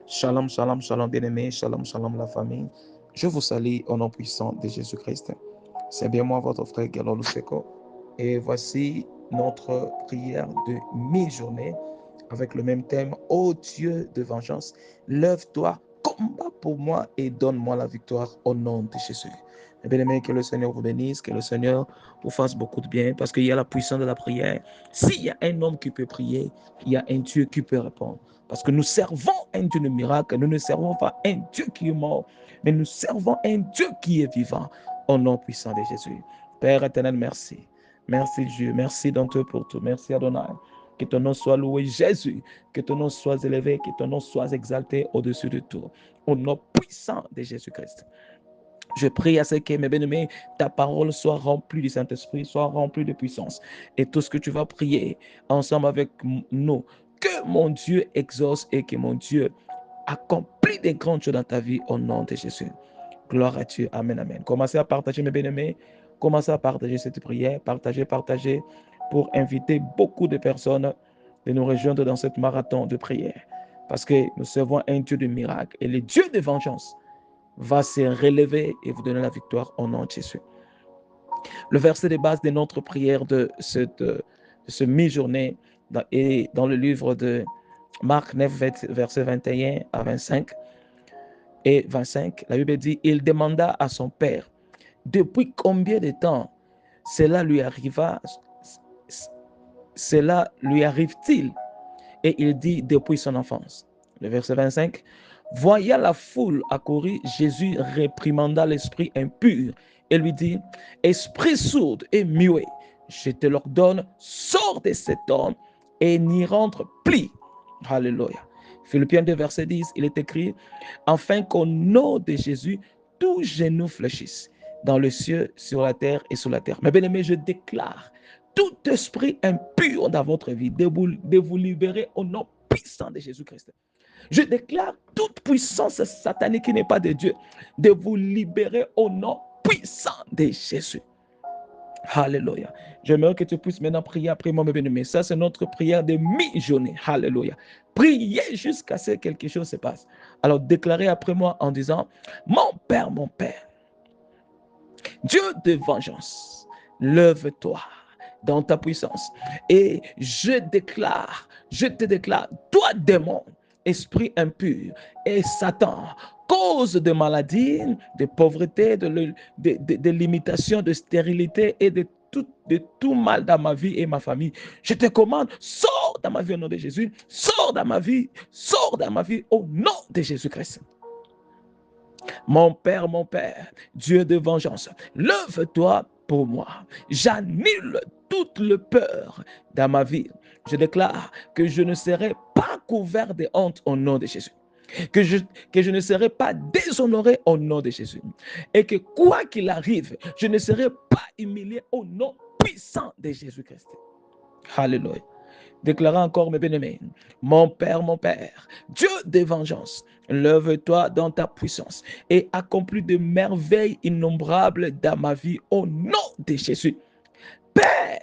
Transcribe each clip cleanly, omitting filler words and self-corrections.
Shalom, shalom, shalom, bien-aimés, shalom, shalom, la famille. Je vous salue au nom puissant de Jésus-Christ. C'est bien moi, votre frère Galo Luseko. Et voici notre prière de mi-journée avec le même thème. Ô Dieu de vengeance, lève-toi, combat pour moi et donne-moi la victoire au nom de Jésus. Bien-aimés, que le Seigneur vous bénisse, que le Seigneur vous fasse beaucoup de bien, parce qu'il y a la puissance de la prière. S'il y a un homme qui peut prier, il y a un Dieu qui peut répondre. Parce que nous servons un Dieu de miracle, nous ne servons pas un Dieu qui est mort, mais nous servons un Dieu qui est vivant, au nom puissant de Jésus. Père éternel, merci. Merci Dieu, merci dans tout pour tout. Merci Adonai. Que ton nom soit loué, Jésus. Que ton nom soit élevé, que ton nom soit exalté au-dessus de tout. Au nom puissant de Jésus-Christ. Je prie à ce que, mes bien-aimés, ta parole soit remplie du Saint-Esprit, soit remplie de puissance. Et tout ce que tu vas prier ensemble avec nous, que mon Dieu exauce et que mon Dieu accomplit des grandes choses dans ta vie au nom de Jésus. Gloire à Dieu. Amen, amen. Commencez à partager, mes bien-aimés. Commencez à partager cette prière. Partagez, partagez pour inviter beaucoup de personnes de nous rejoindre dans cette marathon de prière. Parce que nous servons un Dieu de miracle et le Dieu de vengeance va se relever et vous donner la victoire au nom de Jésus. Le verset de base de notre prière de ce mi-journée est dans le livre de Marc 9, verset 21 à 25 et 25. La Bible dit, il demanda à son père, depuis combien de temps cela lui arrive-t-il? Et il dit, depuis son enfance. Le verset 25, voyant la foule accourir, Jésus réprimanda l'esprit impur et lui dit, esprit sourd et muet, je te l'ordonne, sors de cet homme et n'y rentre plus. Alléluia. Philippiens 2, verset 10, il est écrit, afin qu'au nom de Jésus, tout genou fléchisse, dans le ciel, sur la terre et sous la terre. Mes bien-aimés, je déclare tout esprit impur dans votre vie, de vous libérer au nom puissant de Jésus-Christ. Je déclare toute puissance satanique qui n'est pas de Dieu, de vous libérer au nom puissant de Jésus. Alléluia. J'aimerais que tu puisses maintenant prier après moi, mes bien-aimés. Ça, c'est notre prière de mi-journée. Alléluia. Priez jusqu'à ce que quelque chose se passe. Alors, déclarez après moi en disant, mon Père, Dieu de vengeance, lève-toi dans ta puissance. Et je te déclare, toi démon, esprit impur et Satan, cause de maladie, de pauvreté, de limitation, de stérilité et de tout mal dans ma vie et ma famille. Je te commande, sors dans ma vie au nom de Jésus, sors dans ma vie au nom de Jésus-Christ. Mon Père, Dieu de vengeance, lève-toi pour moi. J'annule toute le peur dans ma vie. Je déclare que je ne serai pas couvert de honte au nom de Jésus. Que je ne serai pas déshonoré au nom de Jésus. Et que quoi qu'il arrive, je ne serai pas humilié au nom puissant de Jésus-Christ. Alléluia. Déclarant encore, mes bien-aimés, mon Père, Dieu de vengeance, lève-toi dans ta puissance et accomplis de merveilles innombrables dans ma vie au nom de Jésus. Père,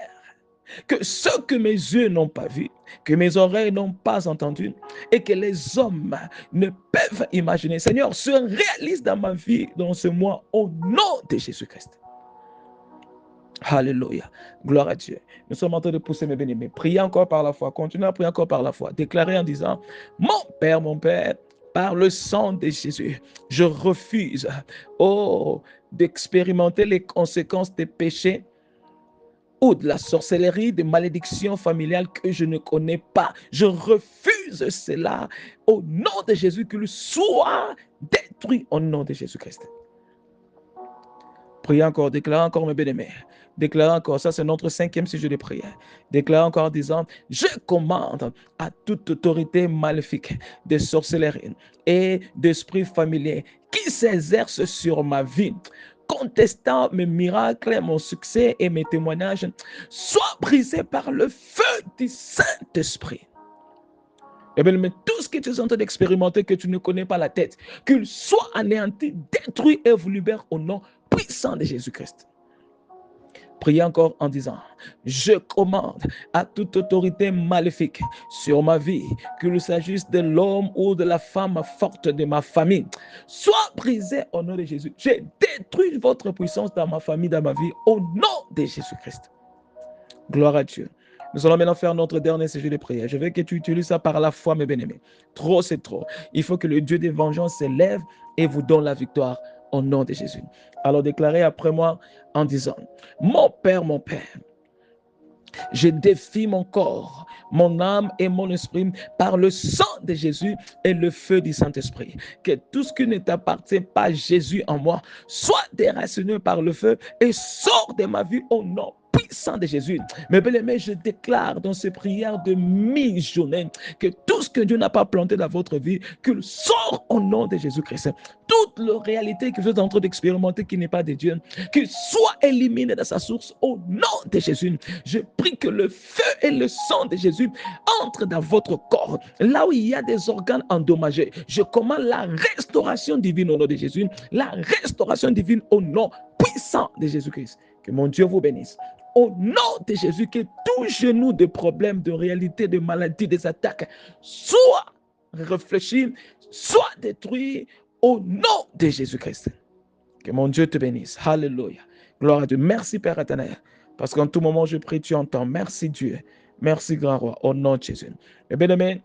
que ce que mes yeux n'ont pas vu, que mes oreilles n'ont pas entendu et que les hommes ne peuvent imaginer, Seigneur, se réalise dans ma vie dans ce mois au nom de Jésus-Christ. Alléluia. Gloire à Dieu. Nous sommes en train de pousser, mes bien-aimés. Priez encore par la foi. Continuez à prier encore par la foi. Déclarez en disant, mon Père, par le sang de Jésus, je refuse, d'expérimenter les conséquences des péchés ou de la sorcellerie, des malédictions familiales que je ne connais pas. Je refuse cela au nom de Jésus, qu'il soit détruit au nom de Jésus-Christ. Priez encore, déclarez encore, mes bien-aimés. Déclarez encore, ça c'est notre 5e sujet de prière. Déclarez encore en disant, je commande à toute autorité maléfique de sorcellerie et d'esprit familier qui s'exerce sur ma vie, contestant mes miracles, mon succès et mes témoignages, soit brisé par le feu du Saint-Esprit. Eh bien, mais tout ce que tu es en train d'expérimenter, que tu ne connais pas la tête, qu'il soit anéanti, détruit et vous libère au nom puissant de Jésus-Christ. Priez encore en disant, je commande à toute autorité maléfique sur ma vie, qu'il s'agisse de l'homme ou de la femme forte de ma famille, soit brisé au nom de Jésus. Je détruis votre puissance dans ma famille, dans ma vie, au nom de Jésus-Christ. Gloire à Dieu. Nous allons maintenant faire notre dernier séjour de prière. Je veux que tu utilises ça par la foi, mes bien-aimés. Trop, c'est trop. Il faut que le Dieu des vengeances s'élève et vous donne la victoire au nom de Jésus. Alors déclarez après moi en disant, mon Père, je défie mon corps, mon âme et mon esprit par le sang de Jésus et le feu du Saint-Esprit. Que tout ce qui ne t'appartient pas, Jésus, en moi, soit déraciné par le feu et sort de ma vie au nom puissant de Jésus. Mes bien-aimés, je déclare dans ces prières de mi-journée que tout ce que Dieu n'a pas planté dans votre vie, qu'il sort au nom de Jésus-Christ. Toute la réalité que vous êtes en train d'expérimenter qui n'est pas de Dieu, qu'il soit éliminé de sa source au nom de Jésus. Je prie que le feu et le sang de Jésus entrent dans votre corps. Là où il y a des organes endommagés, je commande la restauration divine au nom de Jésus. La restauration divine au nom puissant de Jésus-Christ. Que mon Dieu vous bénisse. Au nom de Jésus, que tout genou de problèmes, de réalité, de maladies, des attaques, soit réfléchi, soit détruit au nom de Jésus-Christ. Que mon Dieu te bénisse. Alléluia. Gloire à Dieu. Merci Père éternel. Parce qu'en tout moment, je prie, tu entends. Merci Dieu. Merci grand roi. Au nom de Jésus. Et bien aimé,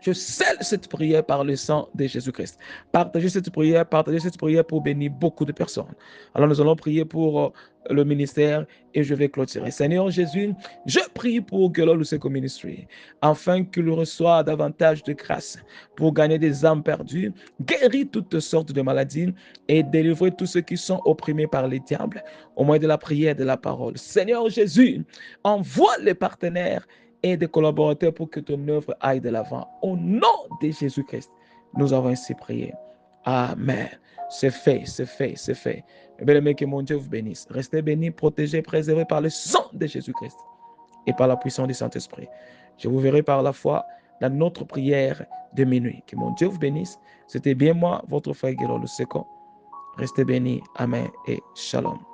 je scelle cette prière par le sang de Jésus-Christ. Partagez cette prière pour bénir beaucoup de personnes. Alors nous allons prier pour le ministère et je vais clôturer. Seigneur Jésus, je prie pour Gelor Luseko Ministry, afin qu'il reçoive davantage de grâce pour gagner des âmes perdues, guérir toutes sortes de maladies et délivrer tous ceux qui sont opprimés par les diables, au moyen de la prière et de la parole. Seigneur Jésus, envoie les partenaires et des collaborateurs pour que ton œuvre aille de l'avant. Au nom de Jésus-Christ, nous avons ainsi prié. Amen. C'est fait, c'est fait, c'est fait. Bien-aimés, que mon Dieu vous bénisse. Restez bénis, protégés, préservés par le sang de Jésus-Christ et par la puissance du Saint-Esprit. Je vous verrai par la foi dans notre prière de minuit. Que mon Dieu vous bénisse. C'était bien moi, votre frère Gelor Luseko. Restez bénis. Amen et shalom.